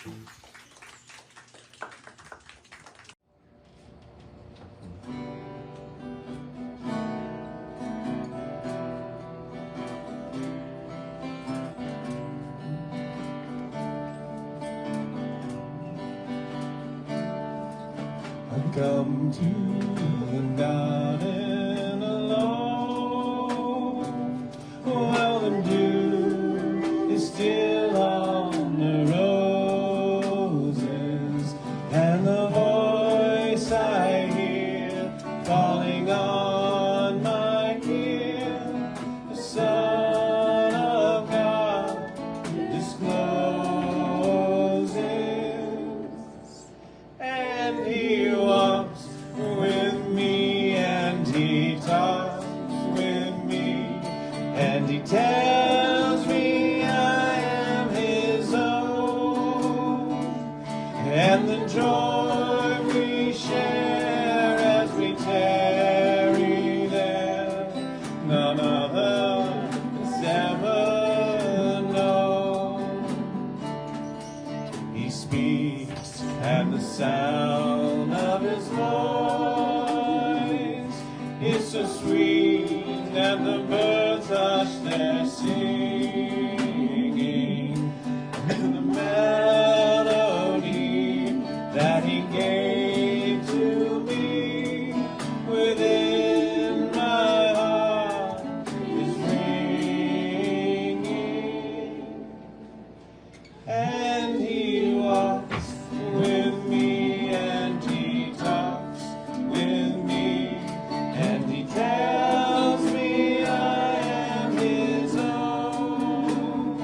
Come to the garden alone. Well, the dew is still on the roses, and the voice I hear calling on my ear, the Son of God discloses, and He walks with me, and He talks with me, and He tells me I am His own, and the joy we share as we tarry there, none other has ever known. He speaks, and the sound of His voice is so sweet, and the birds hush their singing, and the melody that He gave to me within my heart is ringing, and He walks with me, and He talks with me, and He tells me I am His own,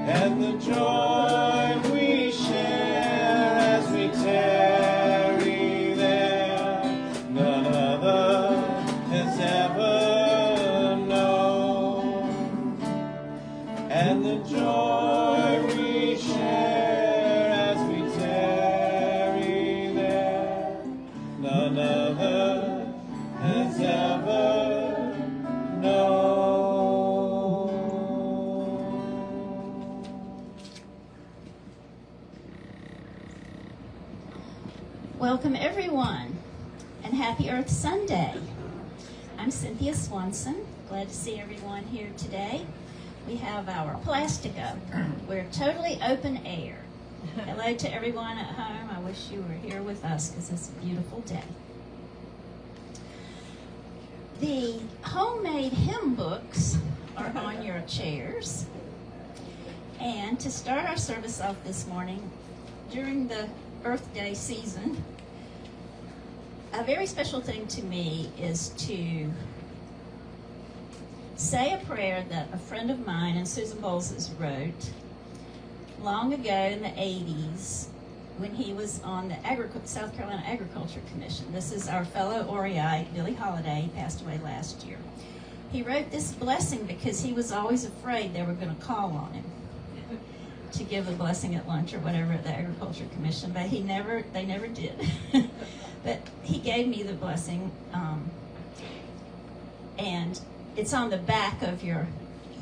and the joy we share as we tarry there, none other has ever known, and the joy we share as we tarry there, none other has ever known. Welcome everyone, and happy Earth Sunday. I'm Cynthia Swanson. Glad to see everyone here today. We have our Plastico. We're totally open air. Hello to everyone at home. I wish you were here with us because it's a beautiful day. The homemade hymn books are on your chairs. And to start our service off this morning, during the Earth Day season, a very special thing to me is to say a prayer that a friend of mine and Susan Bowles wrote long ago in the 80s when he was on the South Carolina Agriculture Commission. This is our fellow Oriite, Billy Holiday, passed away last year. He wrote this blessing because he was always afraid they were going to call on him to give a blessing at lunch or whatever at the Agriculture Commission, but they never did. But he gave me the blessing, and it's on the back of your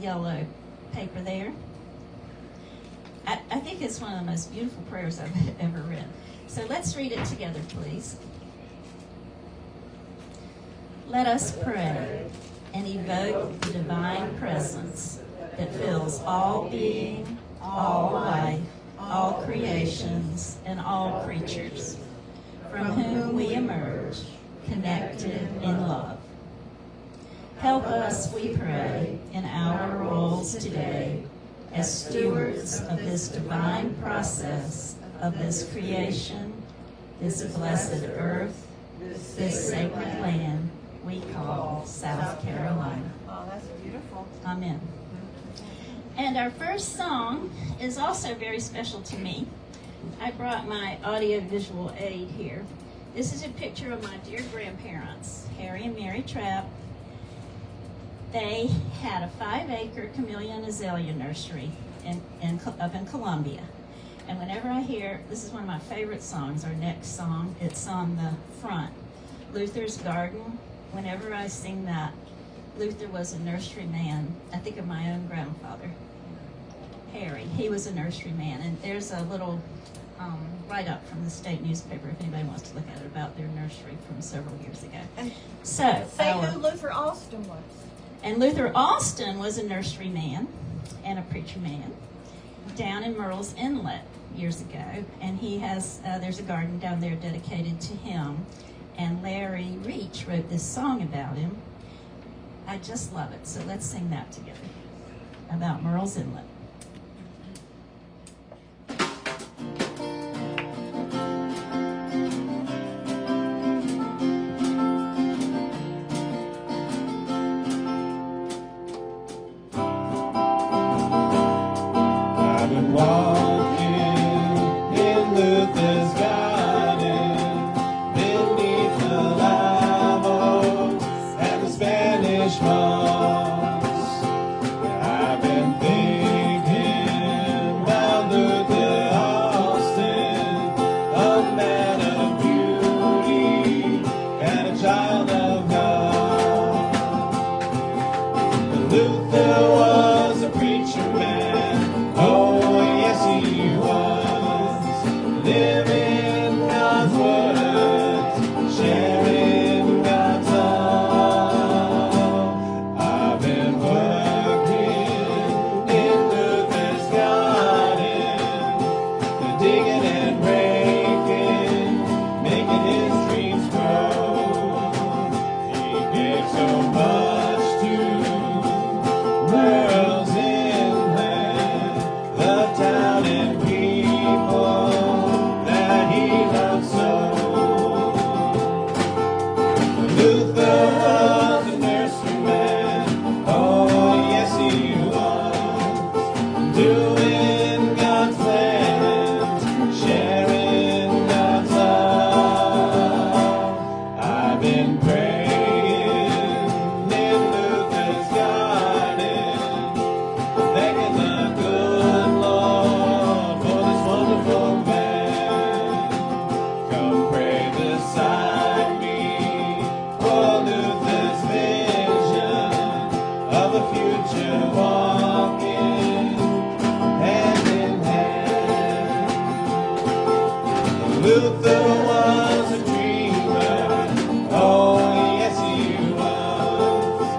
yellow paper there. I think it's one of the most beautiful prayers I've ever read. So let's read it together, please. Let us pray and evoke the divine presence that fills all being, all life, all creations, and all creatures, from whom we emerge, connected in love. Help us, we pray, in our roles today as stewards of this divine process of this creation, this blessed earth, this sacred land we call South Carolina. Oh, that's beautiful. Amen. And our first song is also very special to me. I brought my audio-visual aid here. This is a picture of my dear grandparents, Harry and Mary Trapp. They had a 5-acre camellia and azalea nursery up in Columbia. And whenever I hear, this is one of my favorite songs, our next song, it's on the front, Luther's Garden. Whenever I sing that, Luther was a nurseryman. I think of my own grandfather. Harry. He was a nurseryman, and there's a little write-up from the state newspaper if anybody wants to look at it about their nursery from several years ago. And So, say who Luther Austin was. and Luther Austin was a nurseryman and a preacher man down in Myrtle's Inlet years ago, and he has there's a garden down there dedicated to him, and Larry Reach wrote this song about him. I just love it, so let's sing that together about Myrtle's Inlet. I've been walking in Luther's garden beneath the live oaks and the Spanish moss. I've been thinking about Luther Austin, a man of beauty and a child of God. Luther was a preacher man. Oh, yes, he was. Living God's words, sharing God's love. I've been working in Luther's garden, digging and raking, making his dreams grow. He gave so much to Myrtle's Inlet, the town and people that he loved so. Luther was a nurseryman, oh yes he was, doing God's plans, sharing God's love. I've been praying in Luther's garden, thanking the good Lord for this wonderful man. Come pray beside me for Luther's vision of a future walking hand in hand. Luther was a dreamer, oh yes he was,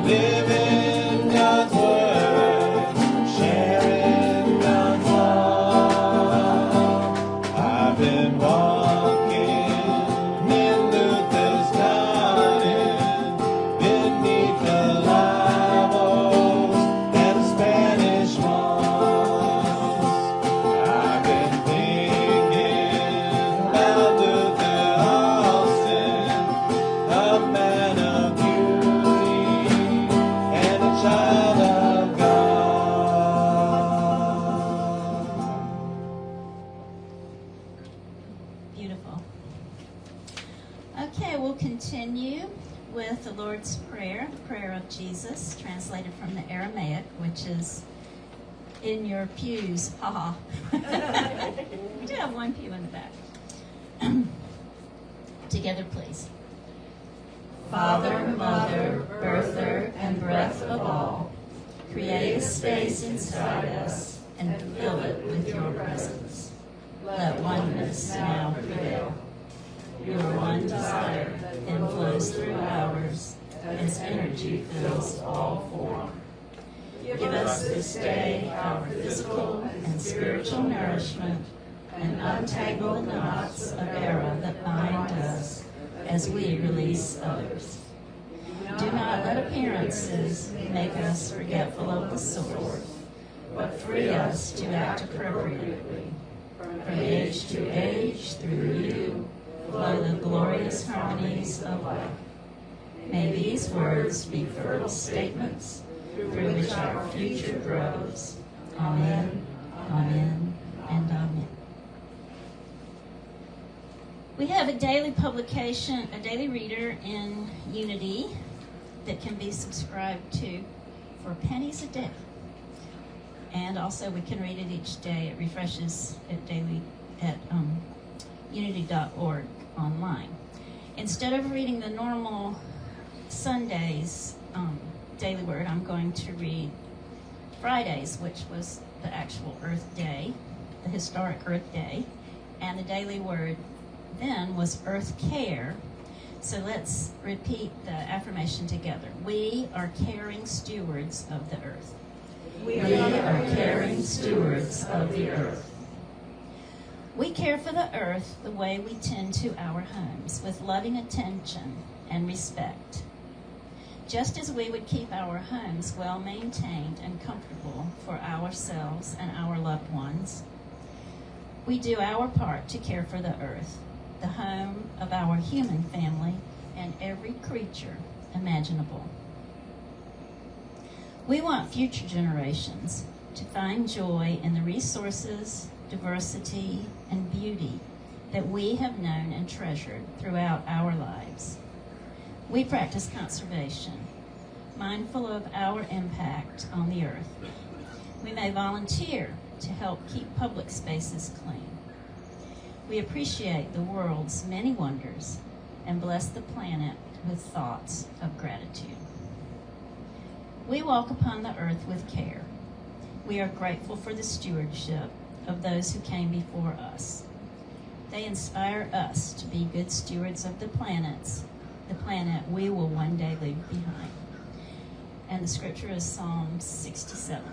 living God's words, sharing God's love. I've been walking in Luther's garden, beneath the live oaks and the Spanish moss. I've been thinking about Luther Austin, a man of beauty and a child of God. Beautiful. Okay, we'll continue with the Lord's Prayer, the prayer of Jesus, translated from the Aramaic, which is in your pews. Haha. We do have one pew in the back. Together, please. Father, Mother, birther, and breath of all, create a space inside us and fill it with your presence. Let oneness now prevail. Your one desire then flows through ours as energy fills all form. Give us this day our physical and spiritual nourishment and untangle the knots of error that bind us as we release others. Do not let appearances make us forgetful of the source, but free us to act appropriately. From age to age, through you, flow the glorious harmonies of life. May these words be fertile statements through which our future grows. Amen, amen, and amen. We have a daily publication, a daily reader in Unity that can be subscribed to for pennies a day. And also we can read it each day. It refreshes it daily at unity.org online. Instead of reading the normal Sunday's daily word, I'm going to read Friday's, which was the actual Earth Day, the historic Earth Day, and the daily word then was earth care. So let's repeat the affirmation together. We are caring stewards of the earth. We are caring stewards of the earth. We care for the earth the way we tend to our homes, with loving attention and respect. Just as we would keep our homes well maintained and comfortable for ourselves and our loved ones, we do our part to care for the earth, the home of our human family, and every creature imaginable. We want future generations to find joy in the resources, diversity, and beauty that we have known and treasured throughout our lives. We practice conservation, mindful of our impact on the earth. We may volunteer to help keep public spaces clean. We appreciate the world's many wonders and bless the planet with thoughts of gratitude. We walk upon the earth with care. We are grateful for the stewardship of those who came before us. They inspire us to be good stewards of the planet we will one day leave behind. And the scripture is Psalm 67.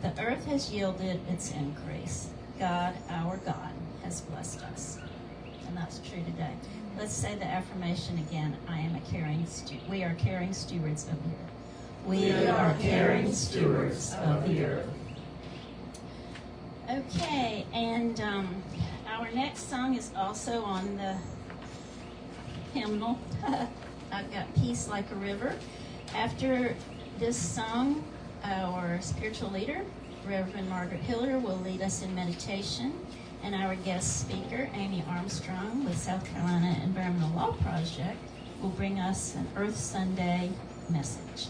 The earth has yielded its increase. God, our God, has blessed us. And that's true today. Let's say the affirmation again. We are caring stewards of the earth. We are caring stewards of the earth. Okay, and our next song is also on the hymnal. I've got Peace Like a River. After this song, our spiritual leader, Reverend Margaret Hiller, will lead us in meditation, and our guest speaker, Amy Armstrong with South Carolina Environmental Law Project, will bring us an Earth Sunday message.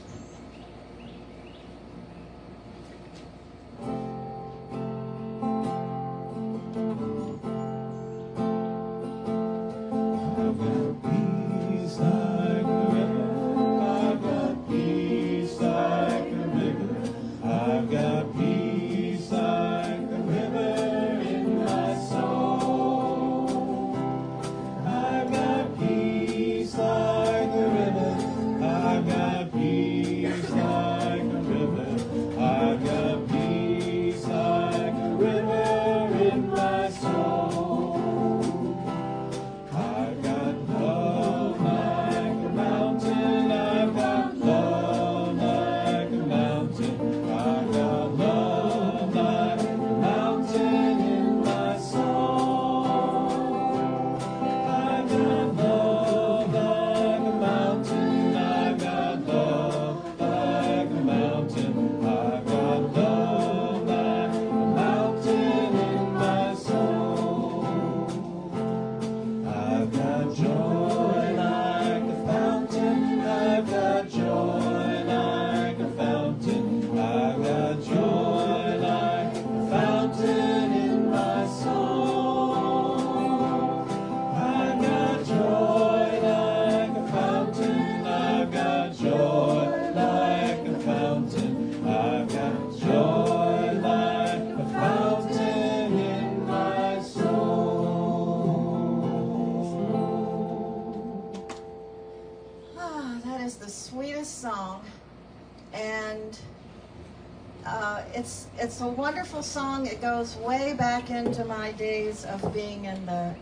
It's a wonderful song. It goes way back into my days of being in a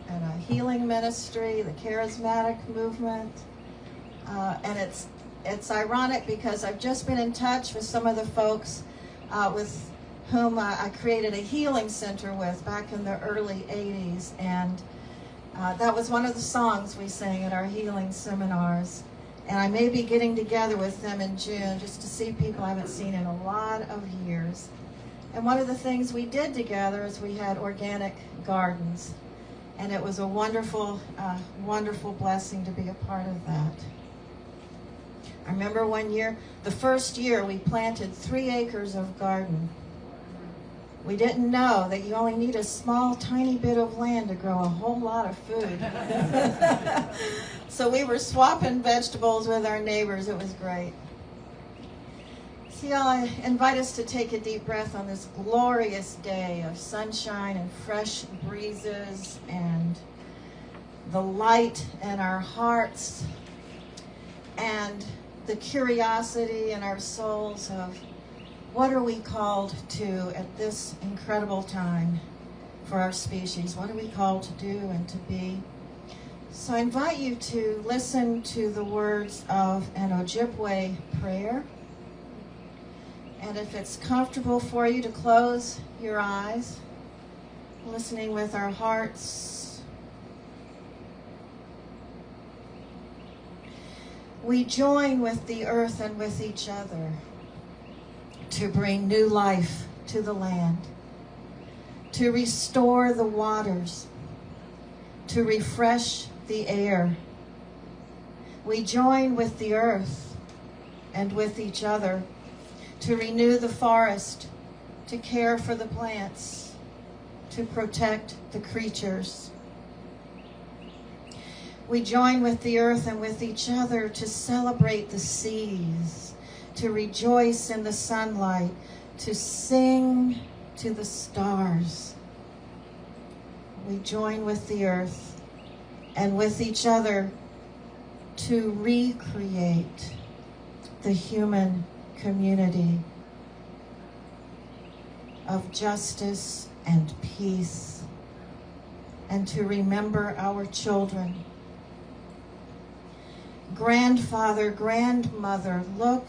healing ministry, the charismatic movement, and it's ironic because I've just been in touch with some of the folks with whom I created a healing center with back in the early 80s, and that was one of the songs we sang at our healing seminars. And I may be getting together with them in June just to see people I haven't seen in a lot of years. And one of the things we did together is we had organic gardens. And it was a wonderful, wonderful blessing to be a part of that. I remember one year, the first year, we planted 3 acres of garden. We didn't know that you only need a small, tiny bit of land to grow a whole lot of food. So we were swapping vegetables with our neighbors. It was great. See, I invite us to take a deep breath on this glorious day of sunshine and fresh breezes and the light in our hearts and the curiosity in our souls of what are we called to at this incredible time for our species? What are we called to do and to be? So I invite you to listen to the words of an Ojibwe prayer. And if it's comfortable for you to close your eyes, listening with our hearts, we join with the earth and with each other to bring new life to the land, to restore the waters, to refresh the air. We join with the earth and with each other to renew the forest, to care for the plants, to protect the creatures. We join with the earth and with each other to celebrate the seas, to rejoice in the sunlight, to sing to the stars. We join with the earth and with each other to recreate the human community of justice and peace, and to remember our children. Grandfather, grandmother, look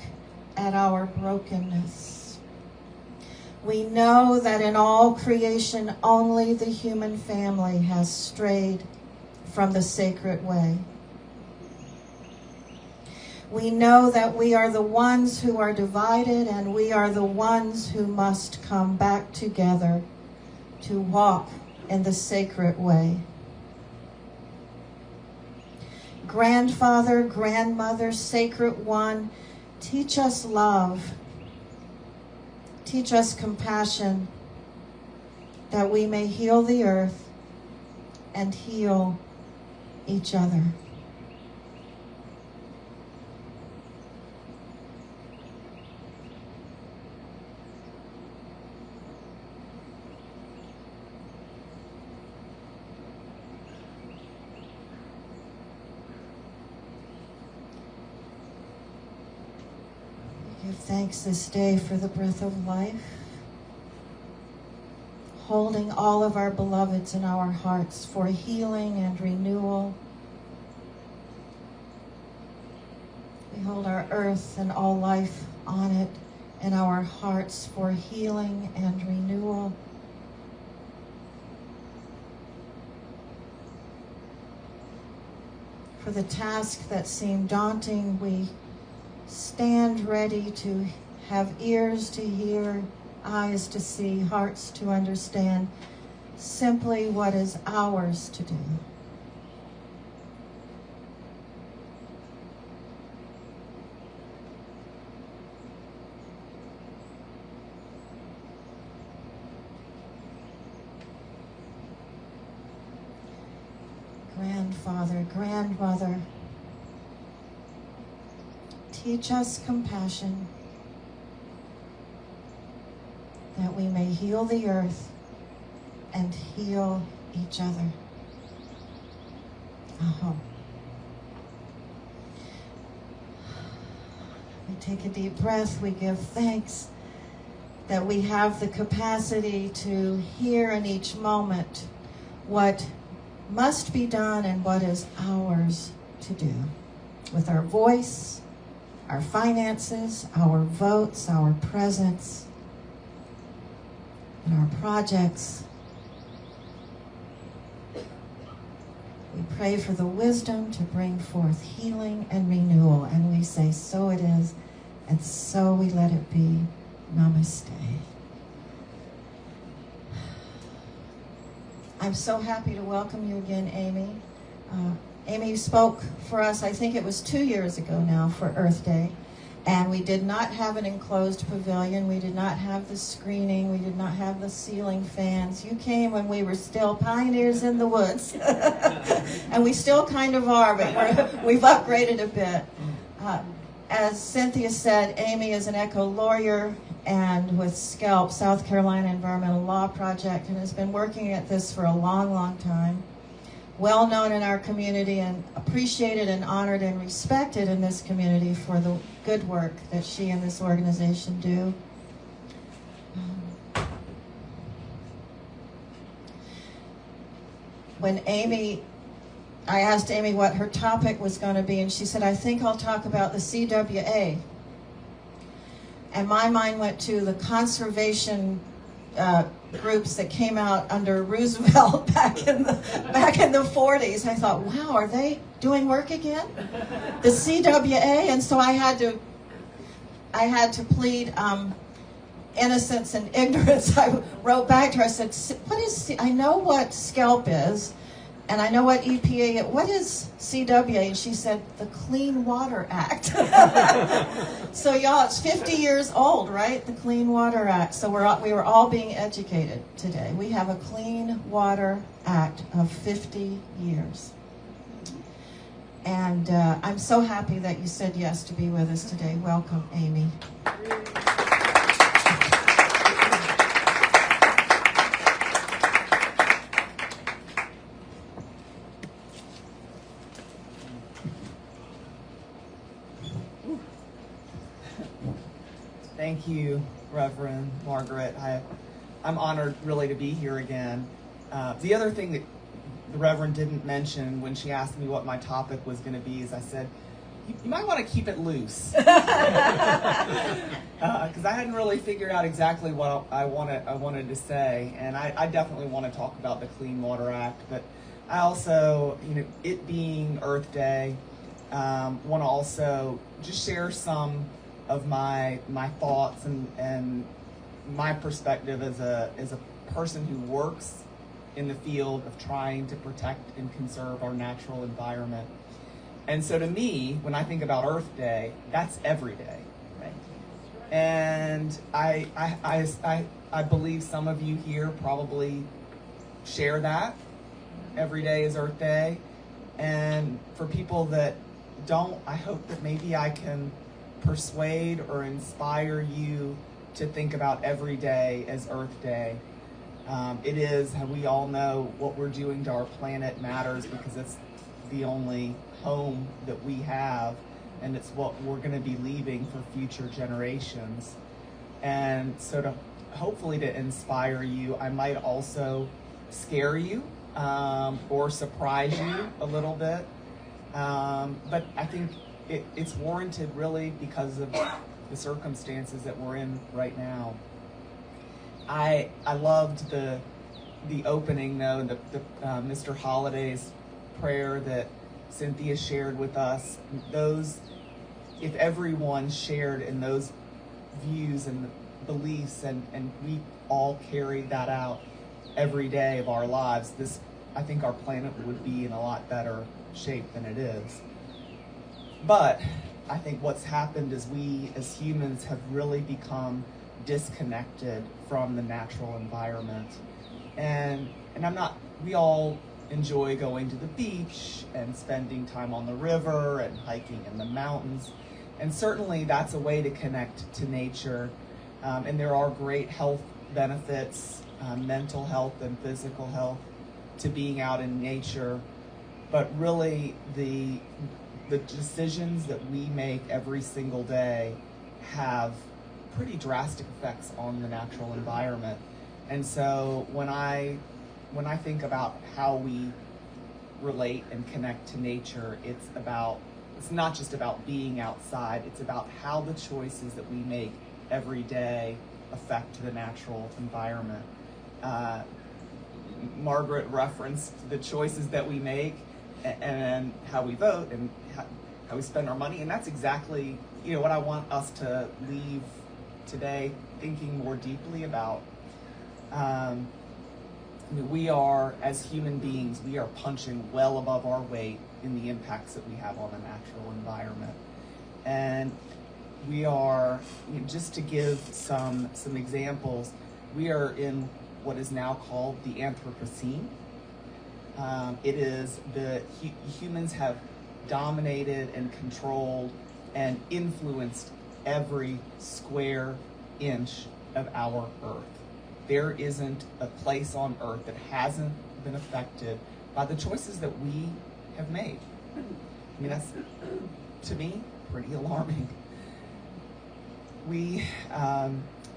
at our brokenness. We know that in all creation only the human family has strayed from the sacred way. We know that we are the ones who are divided, and we are the ones who must come back together to walk in the sacred way. Grandfather, grandmother, sacred one, teach us love. Teach us compassion, that we may heal the earth and heal each other. Give thanks this day for the breath of life, holding all of our beloveds in our hearts for healing and renewal. We hold our earth and all life on it in our hearts for healing and renewal. For the task that seemed daunting, we stand ready to have ears to hear, eyes to see, hearts to understand simply what is ours to do. Grandfather, grandmother, teach us compassion, that we may heal the earth and heal each other. We take a deep breath. We give thanks that we have the capacity to hear in each moment what must be done and what is ours to do with our voice, our finances, our votes, our presence, and our projects. We pray for the wisdom to bring forth healing and renewal, and we say, so it is, and so we let it be. Namaste. I'm so happy to welcome you again, Amy. Amy spoke for us, I think it was 2 years ago now, for Earth Day. And we did not have an enclosed pavilion. We did not have the screening. We did not have the ceiling fans. You came when we were still pioneers in the woods. And we still kind of are, but we've upgraded a bit. as Cynthia said, Amy is an eco lawyer and with SCALP, South Carolina Environmental Law Project, and has been working at this for a long, long time. Well known in our community and appreciated and honored and respected in this community for the good work that she and this organization do. When I asked Amy what her topic was going to be, and she said, I think I'll talk about the CWA. And my mind went to the conservation groups that came out under Roosevelt back in the 40s. I thought, wow, are they doing work again? The CWA, and so I had to plead innocence and ignorance. I wrote back to her. I said, "What is? I know what SCALP is, and I know what EPA. What is CWA?" And she said, "The Clean Water Act." So y'all, it's 50 years old, right? The Clean Water Act. So we were all being educated today. We have a Clean Water Act of 50 years. And I'm so happy that you said yes to be with us today. Welcome, Amy. Thank you, Reverend Margaret. I'm honored really to be here again. The other thing that the Reverend didn't mention when she asked me what my topic was going to be is I said, you might want to keep it loose. Because I hadn't really figured out exactly what I wanted to say. And I definitely want to talk about the Clean Water Act. But I also, it being Earth Day, want to also just share some of my thoughts and my perspective as a person who works in the field of trying to protect and conserve our natural environment. And so to me, when I think about Earth Day, that's every day, right? And I believe some of you here probably share that. Every day is Earth Day. And for people that don't, I hope that maybe I can persuade or inspire you to think about every day as Earth Day. It is, we all know, what we're doing to our planet matters because it's the only home that we have, and it's what we're going to be leaving for future generations. And so to hopefully to inspire you, I might also scare you or surprise you a little bit. But I think it's warranted really because of the circumstances that we're in right now. I loved the opening though, the Mr. Holliday's prayer that Cynthia shared with us. If everyone shared in those views and beliefs and we all carried that out every day of our lives, I think our planet would be in a lot better shape than it is. But I think what's happened is we as humans have really become disconnected from the natural environment. And we all enjoy going to the beach and spending time on the river and hiking in the mountains. And certainly that's a way to connect to nature. And there are great health benefits, mental health and physical health, to being out in nature. But really the decisions that we make every single day have pretty drastic effects on the natural environment. And so when I think about how we relate and connect to nature, it's not just about being outside, it's about how the choices that we make every day affect the natural environment. Margaret referenced the choices that we make and how we vote and how we spend our money, and that's exactly what I want us to leave today thinking more deeply about. We are, as human beings, we are punching well above our weight in the impacts that we have on the natural environment. And we are, just to give some examples, we are in what is now called the Anthropocene. It is humans have dominated and controlled and influenced every square inch of our earth. There isn't a place on earth that hasn't been affected by the choices that we have made. I mean, that's, to me, pretty alarming. We,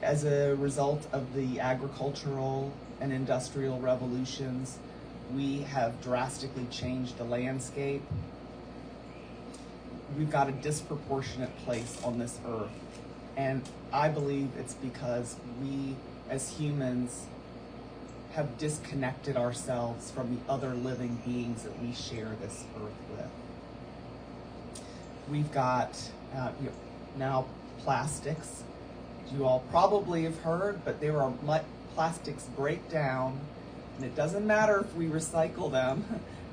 as a result of the agricultural and industrial revolutions, we have drastically changed the landscape. We've got a disproportionate place on this earth. And I believe it's because we, as humans, have disconnected ourselves from the other living beings that we share this earth with. We've got now plastics. You all probably have heard, but there are plastics break down, and it doesn't matter if we recycle them.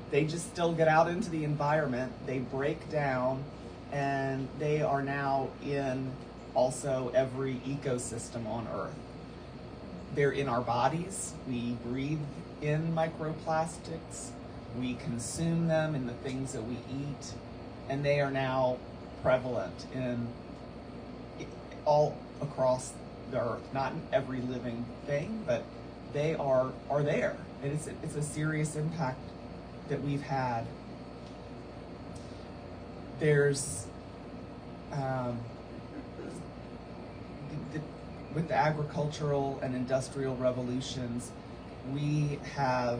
They just still get out into the environment. They break down, and they are now in also every ecosystem on Earth. They're in our bodies. We breathe in microplastics. We consume them in the things that we eat, and they are now prevalent in all across the earth. Not in every living thing, but they are there. And it's a serious impact that we've had. There's with the agricultural and industrial revolutions, we have,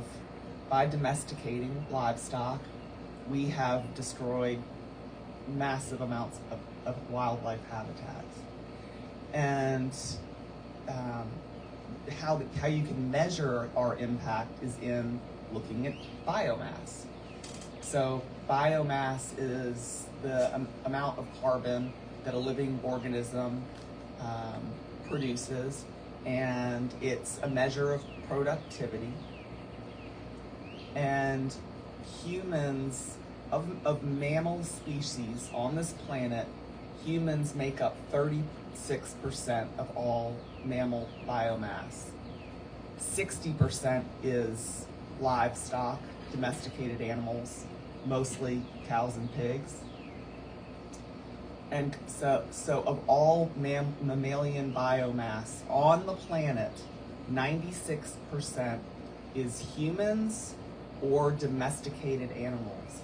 by domesticating livestock, we have destroyed massive amounts of wildlife habitats. And how you can measure our impact is in looking at biomass. So biomass is the amount of carbon that a living organism produces, and it's a measure of productivity. And humans, of mammal species on this planet, humans make up 36% of all mammal biomass. 60% is livestock, domesticated animals, mostly cows and pigs. And so of all mammalian biomass on the planet, 96% is humans or domesticated animals.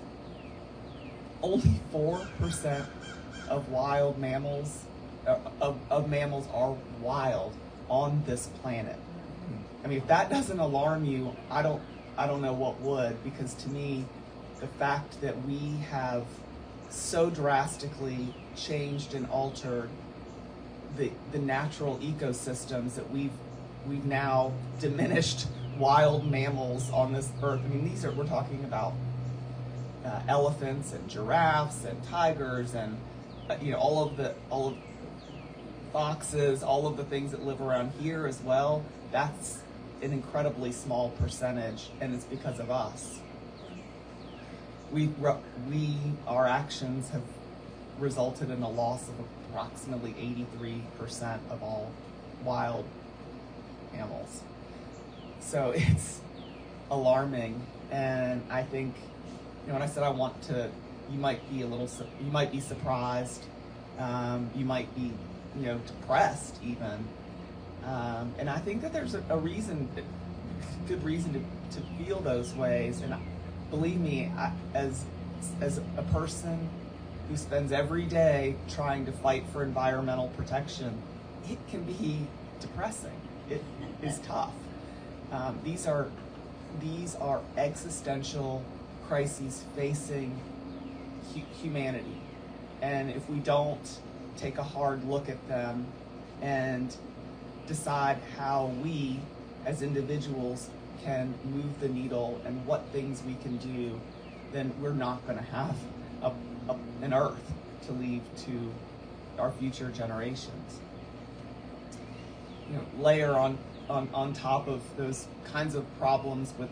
Only 4% of wild mammals, of mammals are wild on this planet. I mean, if that doesn't alarm you, I don't know what would, because to me, the fact that we have so drastically changed and altered the natural ecosystems that we've now diminished wild mammals on this earth. I mean, we're talking about elephants and giraffes and tigers and all of foxes, all of the things that live around here as well. That's an incredibly small percentage, and it's because of us. Our actions have resulted in a loss of approximately 83% of all wild mammals. So it's alarming, and I think, when I said I want to, you might be surprised, you might be, depressed even, and I think that there's a good reason to feel those ways. And believe me, as a person who spends every day trying to fight for environmental protection, it can be depressing. It is tough. These are existential crises facing humanity, and if we don't take a hard look at them and decide how we as individuals can move the needle and what things we can do, then we're not going to have an earth to leave to our future generations. Layer on top of those kinds of problems with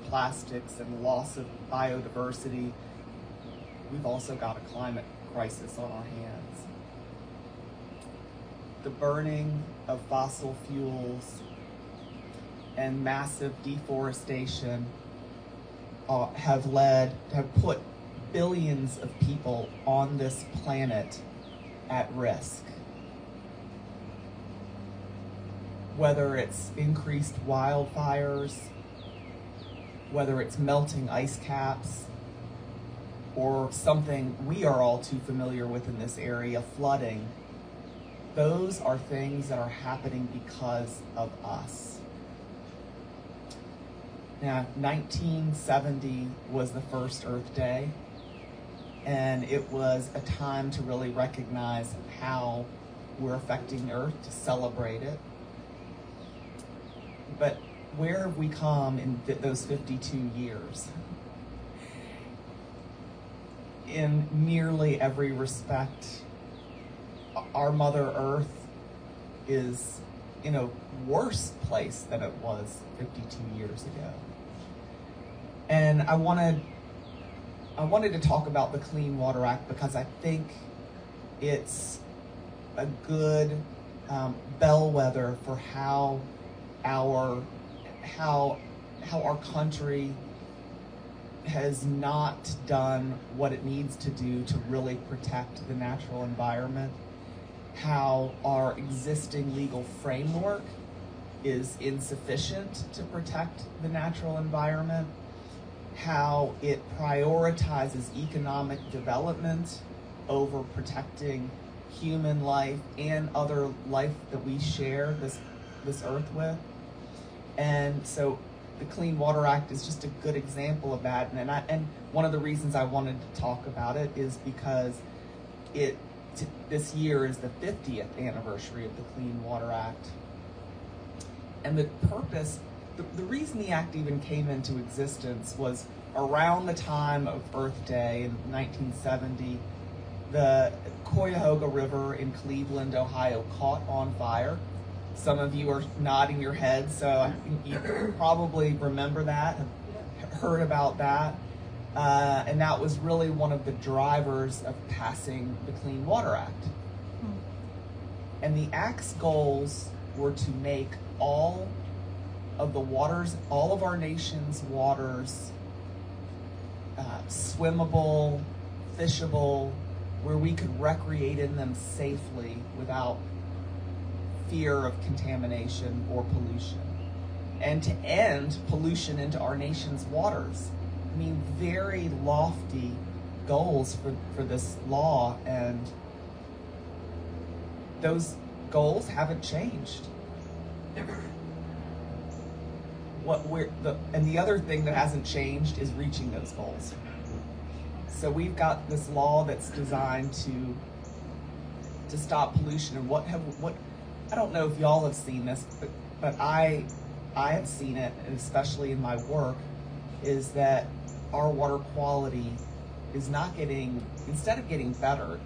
plastics and loss of biodiversity, we've also got a climate crisis on our hands. The burning of fossil fuels and massive deforestation have put billions of people on this planet at risk. Whether it's increased wildfires, whether it's melting ice caps, or something we are all too familiar with in this area, flooding, those are things that are happening because of us. Now, 1970 was the first Earth Day, and it was a time to really recognize how we're affecting Earth, to celebrate it. But where have we come in those 52 years? In nearly every respect, our Mother Earth is in a worse place than it was 52 years ago. And I wanted to talk about the Clean Water Act because I think it's a good bellwether for how our country has not done what it needs to do to really protect the natural environment, how our existing legal framework is insufficient to protect the natural environment, how it prioritizes economic development over protecting human life and other life that we share this earth with. And so the Clean Water Act is just a good example of that. And one of the reasons I wanted to talk about it is because this year is the 50th anniversary of the Clean Water Act. And the purpose, the reason the act even came into existence was around the time of Earth Day in 1970, the Cuyahoga River in Cleveland, Ohio caught on fire. Some of you are nodding your heads, so I think you probably remember that, have heard about that. And that was really one of the drivers of passing the Clean Water Act. And the Act's goals were to make all of our nation's waters swimmable, fishable, where we could recreate in them safely without fear of contamination or pollution, and to end pollution into our nation's waters. I mean, very lofty goals for this law, and those goals haven't changed. And the other thing that hasn't changed is reaching those goals. So we've got this law that's designed to stop pollution. And what I don't know if y'all have seen this, but I have seen it, and especially in my work, is that our water quality is not instead of getting better,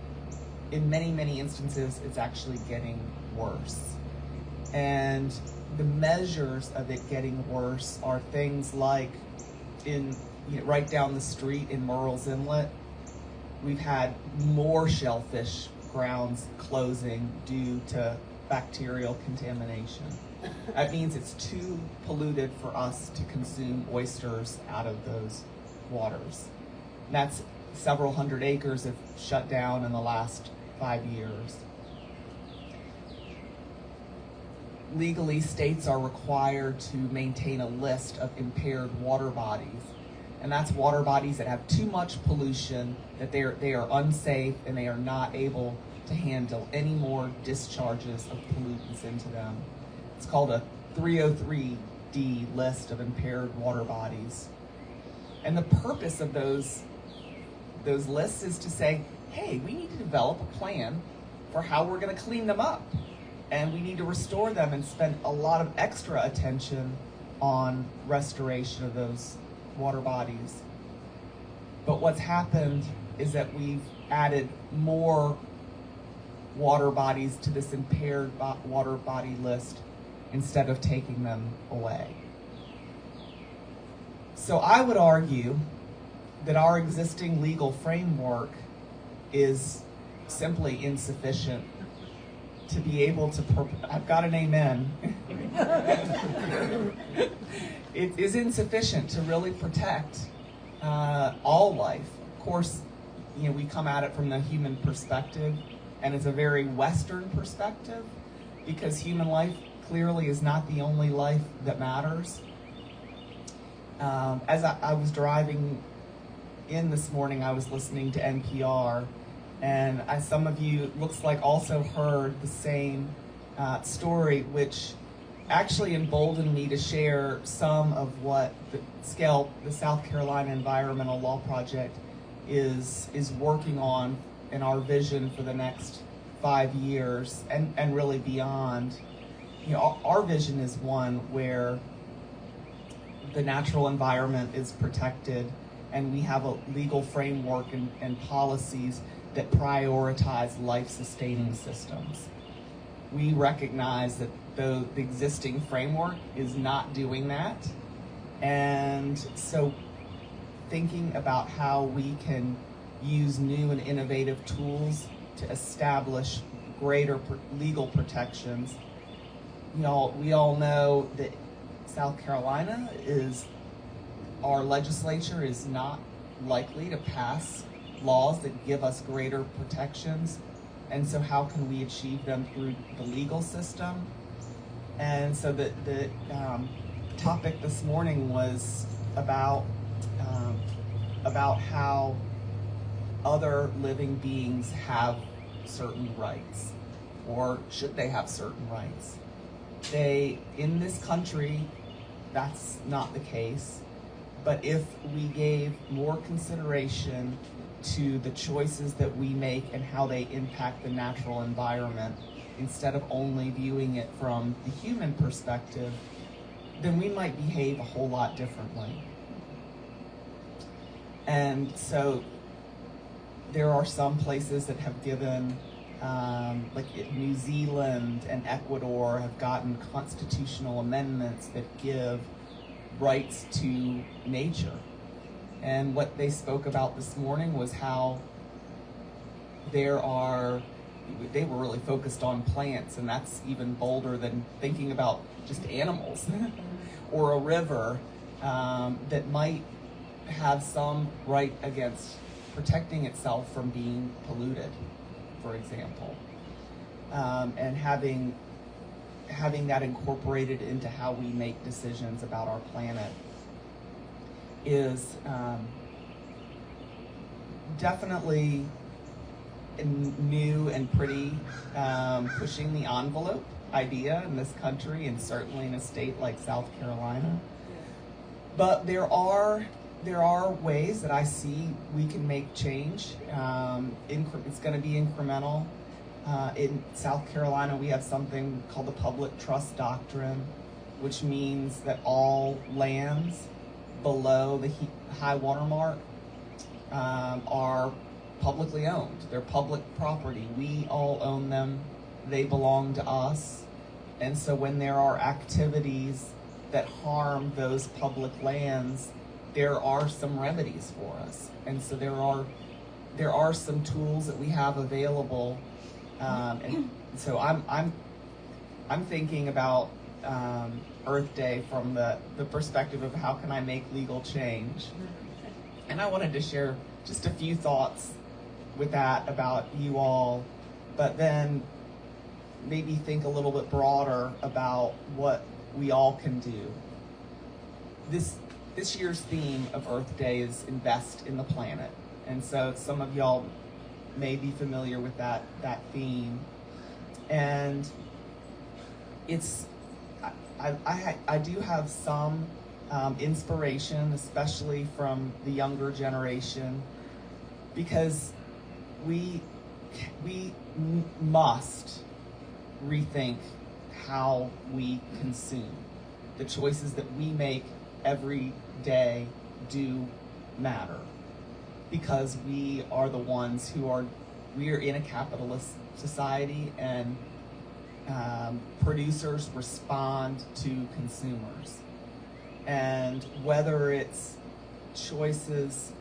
in many, many instances, it's actually getting worse. And the measures of it getting worse are things like right down the street in Myrtle's Inlet, we've had more shellfish grounds closing due to bacterial contamination. That means it's too polluted for us to consume oysters out of those waters. And that's several hundred acres have shut down in the last 5 years. Legally, states are required to maintain a list of impaired water bodies. And that's water bodies that have too much pollution, that they are unsafe, and they are not able to handle any more discharges of pollutants into them. It's called a 303D list of impaired water bodies. And the purpose of those lists is to say, hey, we need to develop a plan for how we're going to clean them up. And we need to restore them and spend a lot of extra attention on restoration of those water bodies. But what's happened is that we've added more water bodies to this impaired water body list instead of taking them away. So I would argue that our existing legal framework is simply insufficient to be able to, I've got an amen. It is insufficient to really protect all life. Of course, we come at it from the human perspective, And it's a very Western perspective, because human life clearly is not the only life that matters. As I was driving in this morning, I was listening to NPR, and some of you, looks like, also heard the same story, which actually emboldened me to share some of what the South Carolina Environmental Law Project is working on in our vision for the next 5 years and really beyond. You know, our vision is one where the natural environment is protected, and we have a legal framework and policies that prioritize life-sustaining systems. We recognize that the existing framework is not doing that, and so thinking about how we can use new and innovative tools to establish greater legal protections. We all know that South Carolina our legislature is not likely to pass laws that give us greater protections. And so how can we achieve them through the legal system? And so the topic this morning was about how other living beings have certain rights, or should they have certain rights. In this country, that's not the case. But if we gave more consideration to the choices that we make and how they impact the natural environment, instead of only viewing it from the human perspective, then we might behave a whole lot differently. And so there are some places that have given, like New Zealand and Ecuador have gotten constitutional amendments that give rights to nature. And what they spoke about this morning was how they were really focused on plants, and that's even bolder than thinking about just animals or a river that might have some right against protecting itself from being polluted, for example, and having that incorporated into how we make decisions about our planet is definitely new and pretty pushing the envelope idea in this country, and certainly in a state like South Carolina. But there are ways that I see we can make change. It's going to be incremental. In South Carolina, we have something called the public trust doctrine, which means that all lands below the high water mark are publicly owned. They're public property. We all own them. They belong to us. And so when there are activities that harm those public lands, there are some remedies for us. And so there are some tools that we have available. And so I'm thinking about Earth Day from the perspective of how can I make legal change. And I wanted to share just a few thoughts with that about you all, but then maybe think a little bit broader about what we all can do. This year's theme of Earth Day is Invest in the Planet. And so some of y'all may be familiar with that theme. And I do have some inspiration, especially from the younger generation, because we must rethink how we consume. The choices that we make every day do matter, because we are the ones we are in a capitalist society, and producers respond to consumers. And whether it's choices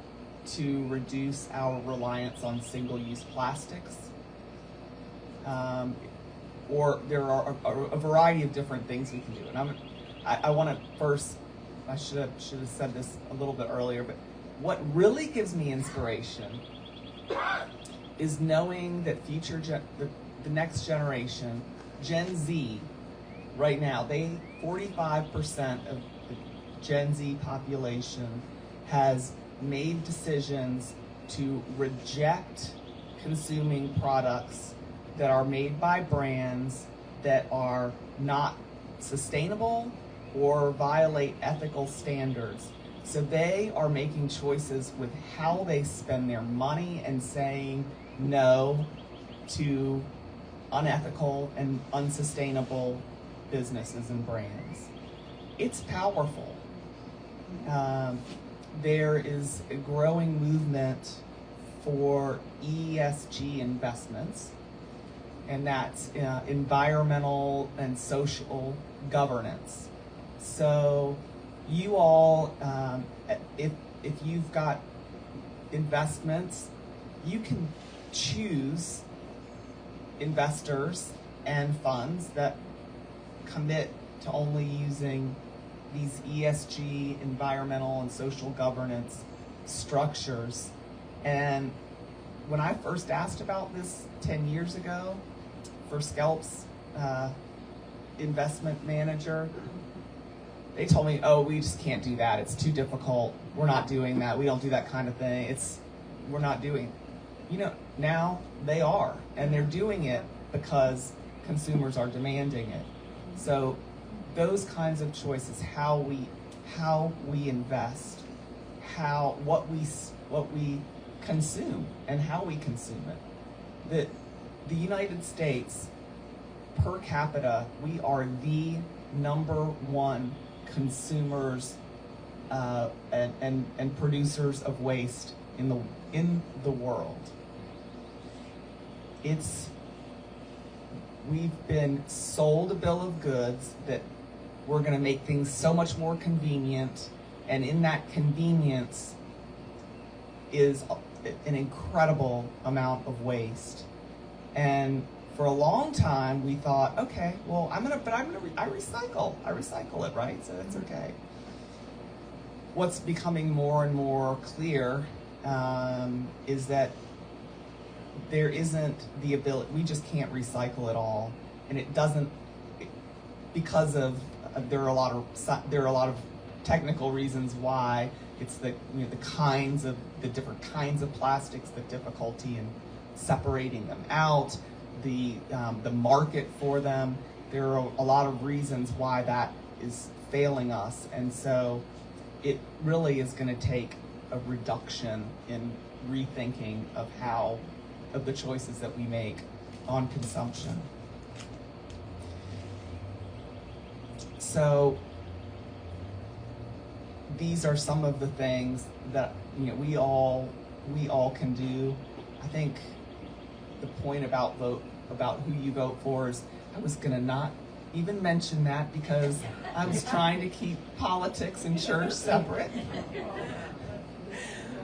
to reduce our reliance on single-use plastics, or there are a variety of different things we can do. And I want to first, I should have said this a little bit earlier, but what really gives me inspiration is knowing that the next generation, Gen Z, right now, 45% of the Gen Z population has made decisions to reject consuming products that are made by brands that are not sustainable or violate ethical standards. So they are making choices with how they spend their money and saying no to unethical and unsustainable businesses and brands. It's powerful. There is a growing movement for ESG investments, and that's environmental and social governance. So you all, if you've got investments, you can choose investors and funds that commit to only using these ESG, environmental and social governance structures. And when I first asked about this 10 years ago for Skelp's investment manager, they told me, oh, we just can't do that. It's too difficult. We're not doing that. We don't do that kind of thing. We're not doing. Now they are, and they're doing it because consumers are demanding it. So those kinds of choices, how we invest, what we consume and how we consume it. The United States, per capita, we are the #1 consumers and producers of waste in the world. We've been sold a bill of goods that we're going to make things so much more convenient, and in that convenience is an incredible amount of waste. And for a long time we thought, okay, well, I recycle it, right? So that's okay. What's becoming more and more clear is that there isn't the ability. We just can't recycle it all, and it doesn't, because of there are a lot of technical reasons why. It's the different kinds of plastics, the difficulty in separating them out, the market for them. There are a lot of reasons why that is failing us, and so it really is going to take a reduction in rethinking of the choices that we make on consumption. So these are some of the things that we all can do. I think the point about who you vote for is, I was gonna not even mention that because I was trying to keep politics and church separate.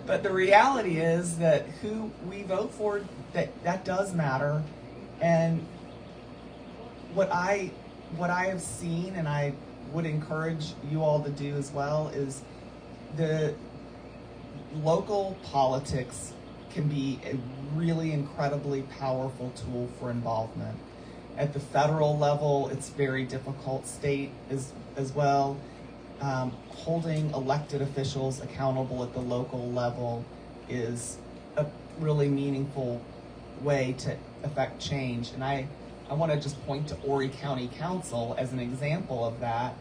But the reality is that who we vote for, that does matter. And what I have seen, and I would encourage you all to do as well, is the local politics can be a really incredibly powerful tool for involvement. At the federal level, it's very difficult. State as well. Holding elected officials accountable at the local level is a really meaningful way to affect change. And I want to just point to Horry County Council as an example of that.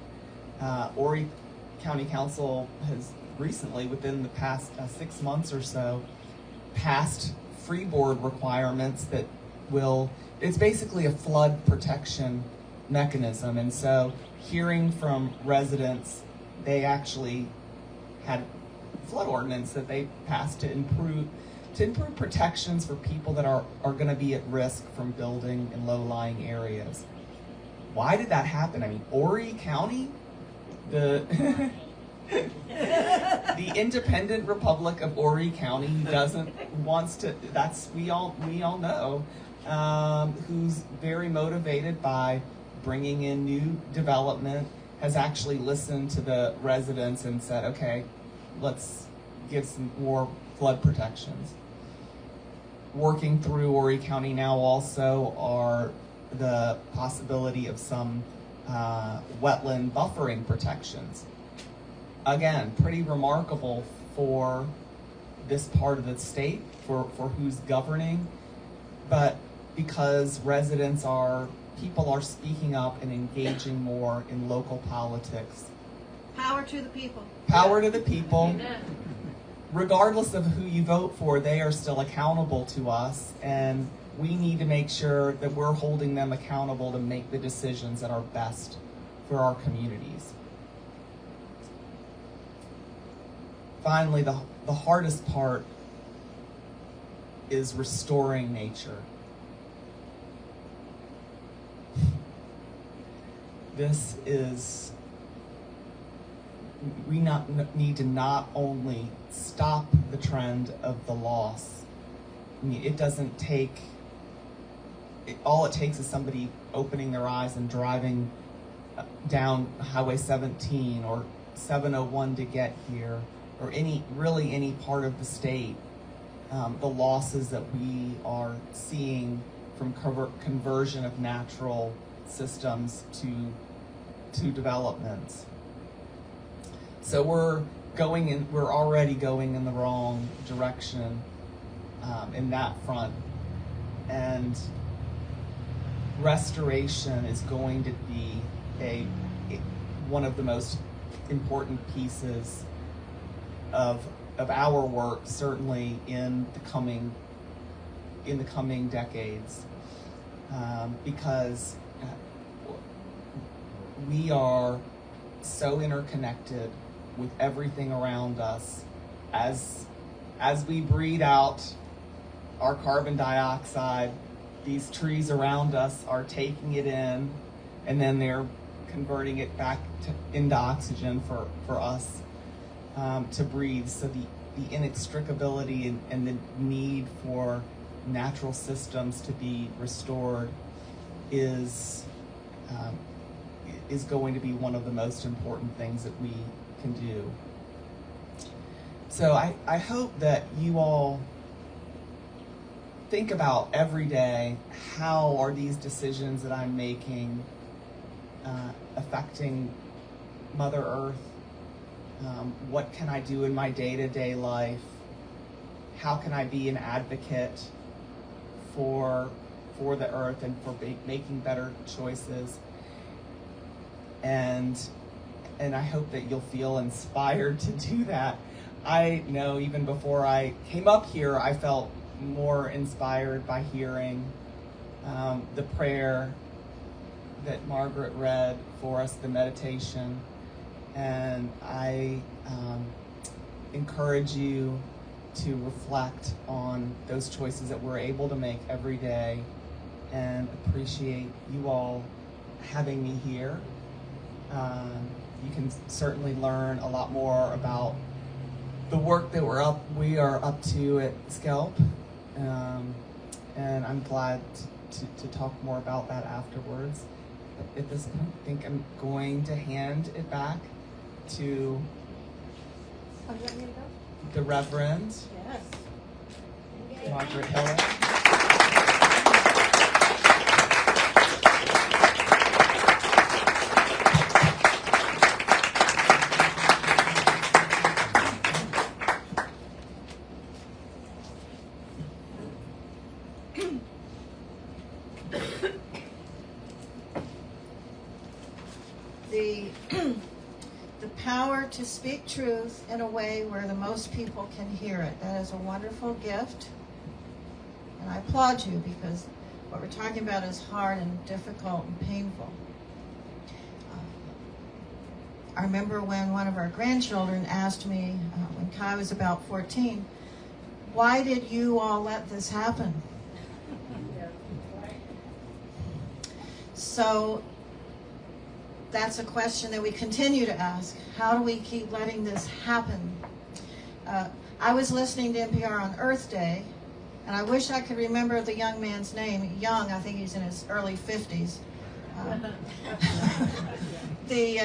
Horry County Council has recently, within the past 6 months or so, passed freeboard requirements that it's basically a flood protection mechanism. And so hearing from residents, they actually had a flood ordinance that they passed to improve protections for people that are going to be at risk from building in low-lying areas. Why did that happen? I mean, Horry County, the independent Republic of Horry County, we all know, who's very motivated by bringing in new development, has actually listened to the residents and said, okay, let's give some more flood protections. working through Horry County now also are the possibility of some wetland buffering protections. Again, pretty remarkable for this part of the state, for who's governing, but because people are speaking up and engaging more in local politics. Power to the people. Power to the people. Regardless of who you vote for, they are still accountable to us, and we need to make sure that we're holding them accountable to make the decisions that are best for our communities. Finally, the hardest part is restoring nature. We need to not only stop the trend of the loss. I mean, all it takes is somebody opening their eyes and driving down Highway 17 or 701 to get here, or any part of the state. The losses that we are seeing from conversion of natural systems to developments. So we're already going in the wrong direction in that front, and restoration is going to be one of the most important pieces of our work, certainly in the coming decades, because we are so interconnected with everything around us. As we breathe out our carbon dioxide, these trees around us are taking it in, and then they're converting it back into oxygen for us to breathe. So the inextricability and the need for natural systems to be restored is going to be one of the most important things that we can do. So I hope that you all think about every day, how are these decisions that I'm making affecting Mother Earth? What can I do in my day-to-day life? How can I be an advocate for the earth and for making better choices? And I hope that you'll feel inspired to do that. I know even before I came up here, I felt more inspired by hearing the prayer that Margaret read for us, the meditation. And I encourage you to reflect on those choices that we're able to make every day, and appreciate you all having me here. You can certainly learn a lot more about the work that we are up to at SCELP, and I'm glad to talk more about that afterwards. But at this point, I think I'm going to hand it back to the Reverend Margaret Hiller. The power to speak truth in a way where the most people can hear it. That is a wonderful gift. And I applaud you, because what we're talking about is hard and difficult and painful. I remember when one of our grandchildren asked me, when Kai was about 14, why did you all let this happen? So that's a question that we continue to ask. How do we keep letting this happen? I was listening to NPR on Earth Day, and I wish I could remember the young man's name. Young, I think he's in his early 50s. They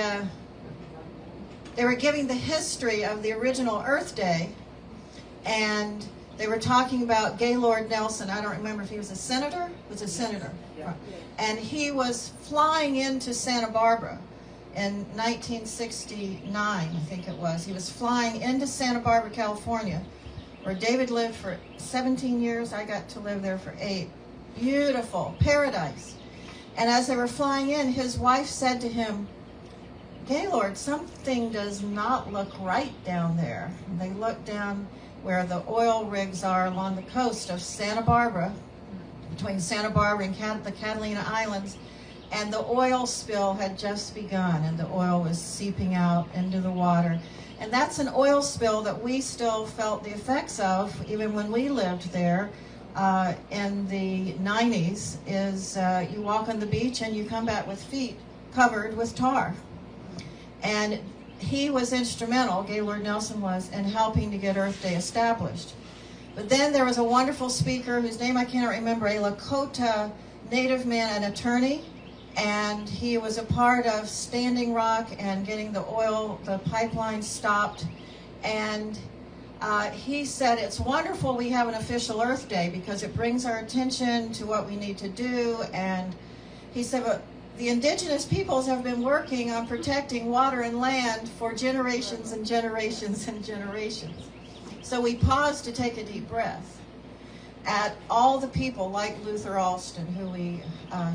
were giving the history of the original Earth Day, and they were talking about Gaylord Nelson. I don't remember if he was a senator. He was a senator. Yeah. And he was flying into Santa Barbara in 1969, I think it was. He was flying into Santa Barbara, California, where David lived for 17 years. I got to live there for 8. Beautiful, paradise. And as they were flying in, his wife said to him, Gaylord, something does not look right down there. And they looked down where the oil rigs are along the coast of Santa Barbara, between Santa Barbara and the Catalina Islands, and the oil spill had just begun, and the oil was seeping out into the water. And that's an oil spill that we still felt the effects of, even when we lived there in the 90s, is you walk on the beach and you come back with feet covered with tar. And he was instrumental, Gaylord Nelson was, in helping to get Earth Day established. But then there was a wonderful speaker whose name I cannot remember, a Lakota Native man, an attorney, and he was a part of Standing Rock and getting the pipeline stopped. And he said, it's wonderful we have an official Earth Day because it brings our attention to what we need to do. And he said, but the indigenous peoples have been working on protecting water and land for generations and generations and generations. So we paused to take a deep breath at all the people like Luther Alston, who we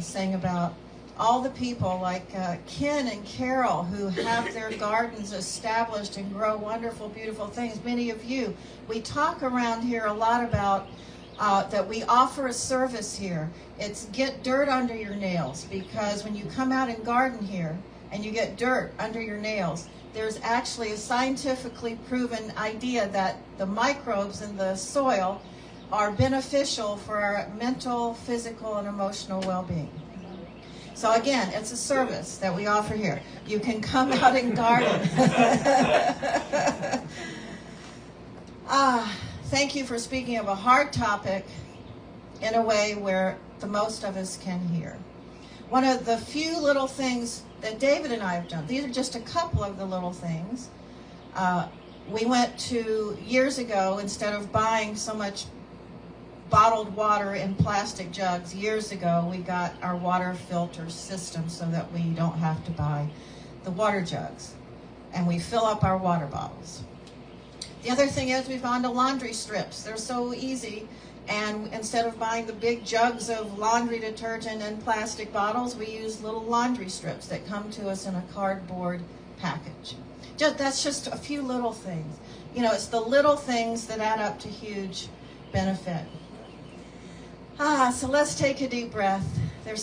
sang about, all the people like Ken and Carol, who have their gardens established and grow wonderful, beautiful things. Many of you, we talk around here a lot about that we offer a service here. It's get dirt under your nails, because when you come out and garden here and you get dirt under your nails, there's actually a scientifically proven idea that the microbes in the soil are beneficial for our mental, physical, and emotional well-being. So again, it's a service that we offer here. You can come out and garden. Thank you for speaking of a hard topic in a way where the most of us can hear. One of the few little things that David and I have done, these are just a couple of the little things. We went to, years ago, instead of buying so much bottled water in plastic jugs, years ago, we got our water filter system so that we don't have to buy the water jugs. And we fill up our water bottles. The other thing is we've gone to laundry strips. They're so easy. And instead of buying the big jugs of laundry detergent in plastic bottles, we use little laundry strips that come to us in a cardboard package. That's just a few little things. You know, it's the little things that add up to huge benefit. So let's take a deep breath. There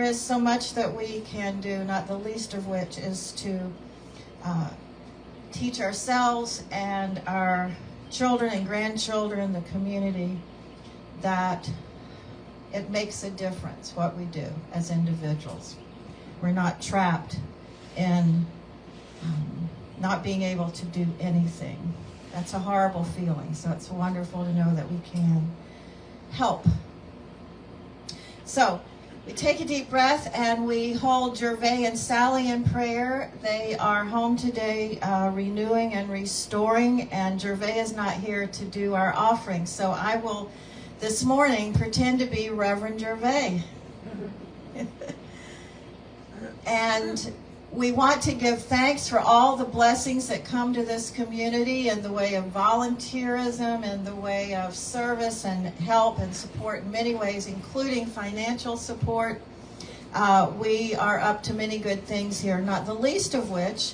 is so much that we can do, not the least of which is to teach ourselves and our children and grandchildren, the community, that it makes a difference what we do as individuals. We're not trapped in not being able to do anything. That's a horrible feeling, so it's wonderful to know that we can help. So we take a deep breath and we hold Gervais and Sally in prayer. They are home today renewing and restoring, and Gervais is not here to do our offering. So I will, this morning, pretend to be Reverend Gervais. And we want to give thanks for all the blessings that come to this community in the way of volunteerism, in the way of service and help and support in many ways, including financial support. We are up to many good things here, not the least of which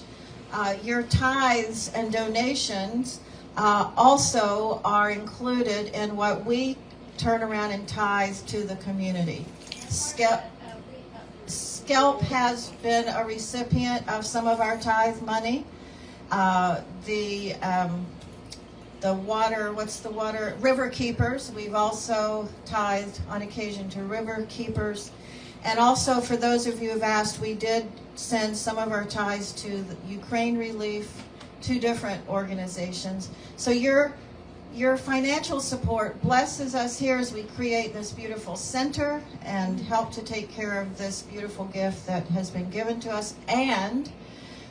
your tithes and donations also are included in what we turn around and tithe to the community. Skelp has been a recipient of some of our tithe money. The water, River Keepers. We've also tithed on occasion to River Keepers. And also, for those of you who've asked, we did send some of our tithes to the Ukraine Relief, 2 different organizations. So your financial support blesses us here as we create this beautiful center and help to take care of this beautiful gift that has been given to us. And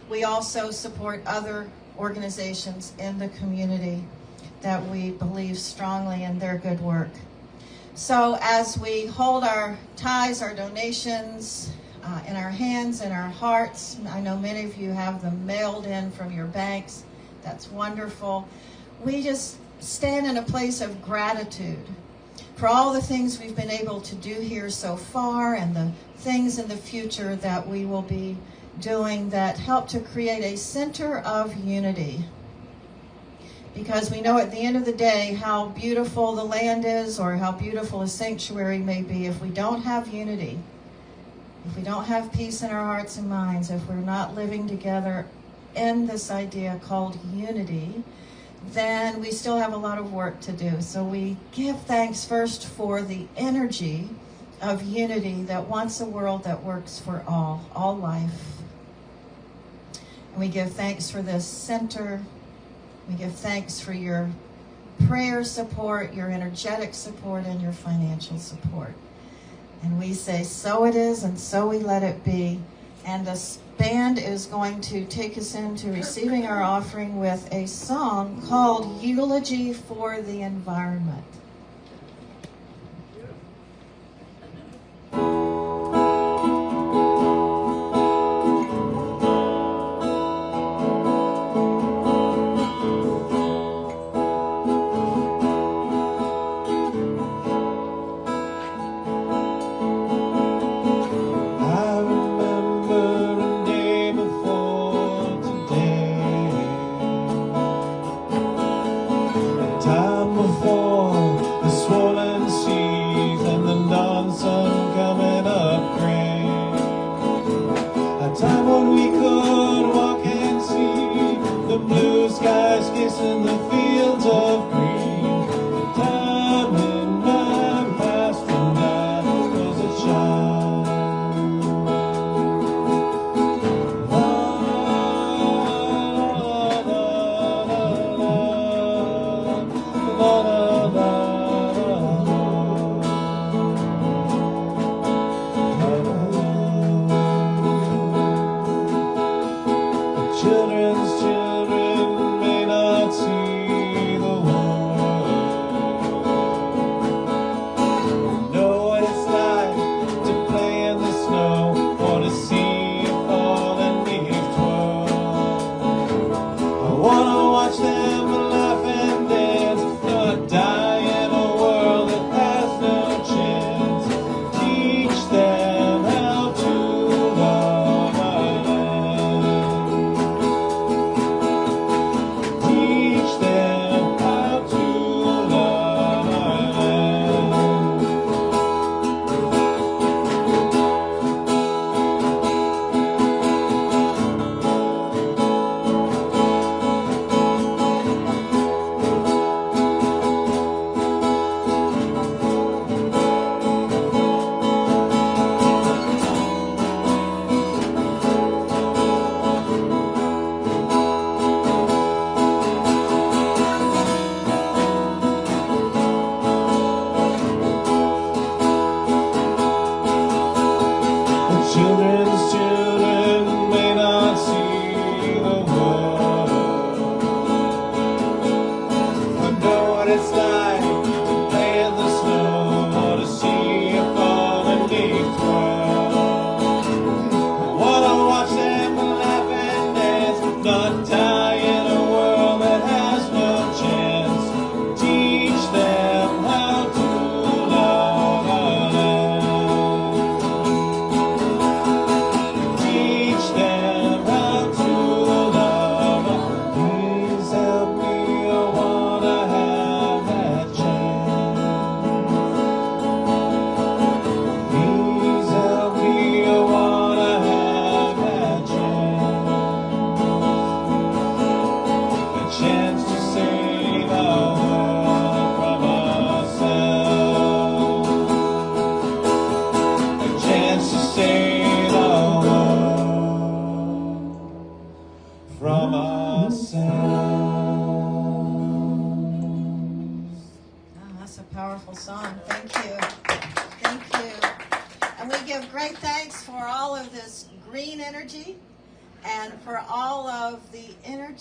we also support other organizations in the community that we believe strongly in their good work. So as we hold our tithes, our donations in our hands and our hearts, I know many of you have them mailed in from your banks. That's wonderful. We just stand in a place of gratitude for all the things we've been able to do here so far and the things in the future that we will be doing that help to create a center of unity. Because we know at the end of the day how beautiful the land is or how beautiful a sanctuary may be. If we don't have unity, if we don't have peace in our hearts and minds, if we're not living together in this idea called unity, then we still have a lot of work to do. So we give thanks first for the energy of unity that wants a world that works for all life. And we give thanks for this center. We give thanks for your prayer support, your energetic support, and your financial support. And we say, so it is, and so we let it be. And the band is going to take us into receiving our offering with a song called Eulogy for the Environment.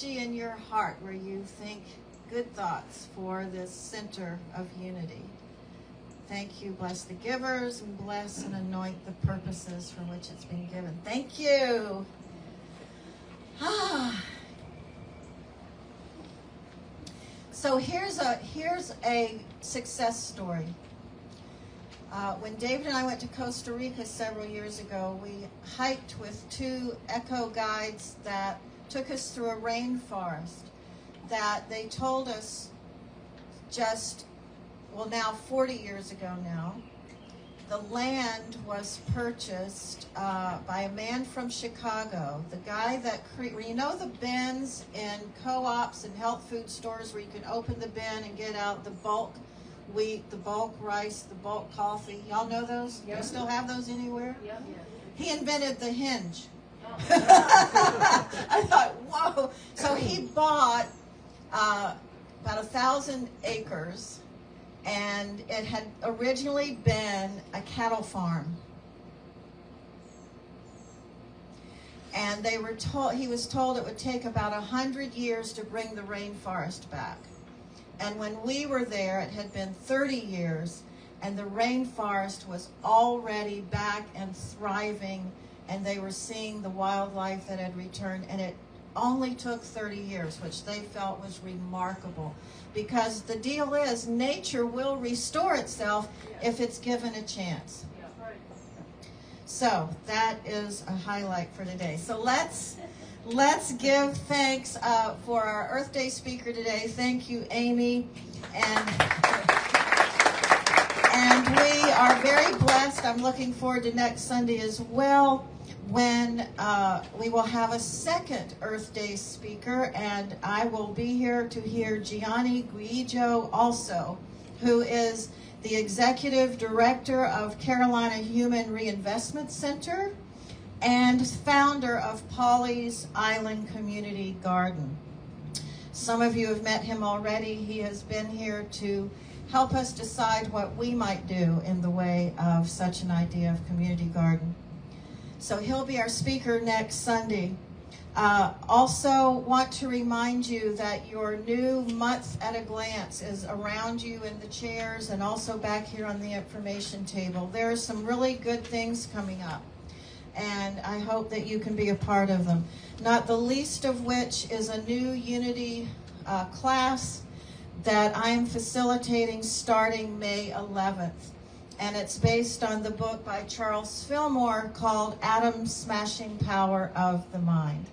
In your heart where you think good thoughts for this center of unity. Thank you. Bless the givers and bless and anoint the purposes for which it's been given. Thank you. So here's a success story. When David and I went to Costa Rica several years ago, we hiked with 2 eco guides that took us through a rainforest that they told us now 40 years ago now, the land was purchased by a man from Chicago, the guy that you know the bins in co-ops and health food stores where you can open the bin and get out the bulk wheat, the bulk rice, the bulk coffee. Y'all know those? Yep. You still have those anywhere? Yep. He invented the hinge. I thought, whoa. So he bought about 1,000 acres, and it had originally been a cattle farm. And he was told it would take about 100 years to bring the rainforest back. And when we were there, it had been 30 years, and the rainforest was already back and thriving, and they were seeing the wildlife that had returned, and it only took 30 years, which they felt was remarkable. Because the deal is, nature will restore itself if it's given a chance. So that is a highlight for today. So let's give thanks for our Earth Day speaker today. Thank you, Amy. And we are very blessed. I'm looking forward to next Sunday as well, when we will have a second Earth Day speaker, and I will be here to hear Gianni Guijo also, who is the Executive Director of Carolina Human Reinvestment Center and founder of Pawleys Island Community Garden. Some of you have met him already. He has been here to help us decide what we might do in the way of such an idea of community garden. So he'll be our speaker next Sunday. Also want to remind you that your new Month at a Glance is around you in the chairs and also back here on the information table. There are some really good things coming up, and I hope that you can be a part of them. Not the least of which is a new Unity class that I'm facilitating starting May 11th. And it's based on the book by Charles Fillmore called Atom Smashing Power of the Mind.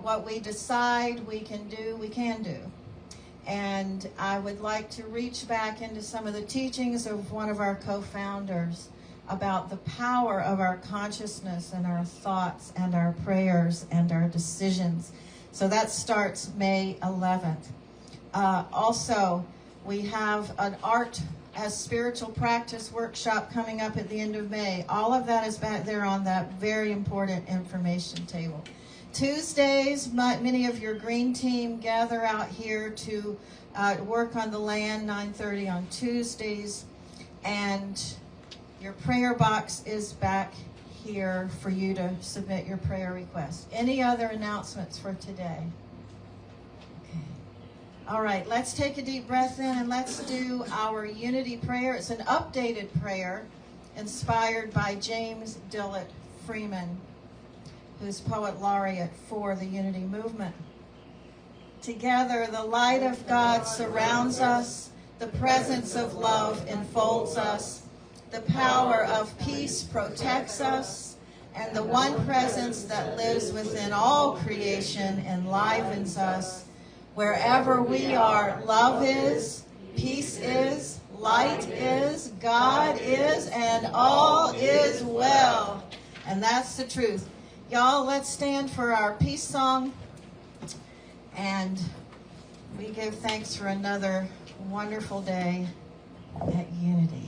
What we decide we can do. And I would like to reach back into some of the teachings of one of our co-founders about the power of our consciousness and our thoughts and our prayers and our decisions. So that starts May 11th. Also, we have an art as spiritual practice workshop coming up at the end of May. All of that is back there on that very important information table. Tuesdays, many of your green team gather out here to work on the land, 9:30 on Tuesdays. And your prayer box is back here for you to submit your prayer request. Any other announcements for today? Okay. All right, let's take a deep breath in and let's do our unity prayer. It's an updated prayer inspired by James Dillett Freeman, who's poet laureate for the unity movement. Together, the light of God surrounds us, the presence of love enfolds us, the power of peace protects us, and the one presence that lives within all creation enlivens us. Wherever we are, love is, peace is, light is, God is, and all is well. And that's the truth. Y'all, let's stand for our peace song, and we give thanks for another wonderful day at Unity.